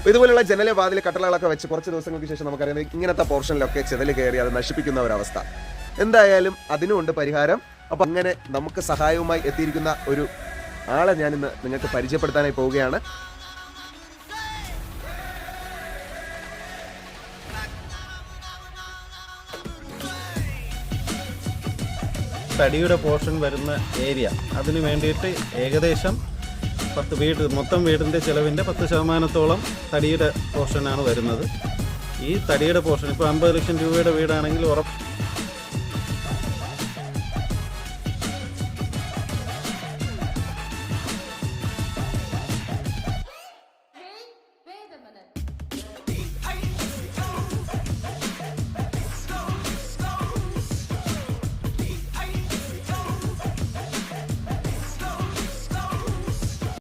ഇതുപോലുള്ള ജനലെ വാതിൽ കട്ടളകളൊക്കെ വെച്ച് കുറച്ച് ദിവസങ്ങൾക്ക് ശേഷം നമുക്കറിയാം ഇങ്ങനത്തെ പോർഷനിലൊക്കെ ചെതൽ കയറി അത് നശിപ്പിക്കുന്ന ഒരവസ്ഥ. എന്തായാലും അതിനുമുണ്ട് പരിഹാരം. അപ്പം അങ്ങനെ നമുക്ക് സഹായവുമായി എത്തിയിരിക്കുന്ന ഒരു ആളെ ഞാനിന്ന് നിങ്ങൾക്ക് പരിചയപ്പെടുത്താനായി പോവുകയാണ്. തടിയുടെ പോർഷൻ വരുന്ന ഏരിയ അതിന് വേണ്ടിയിട്ട് ഏകദേശം 10 വീട് മൊത്തം വീടിൻ്റെ ചിലവിൻ്റെ 10% തടിയുടെ പോർഷനാണ് വരുന്നത്. ഈ തടിയുടെ പോർഷൻ ഇപ്പോൾ 50 ലക്ഷം രൂപയുടെ വീടാണെങ്കിൽ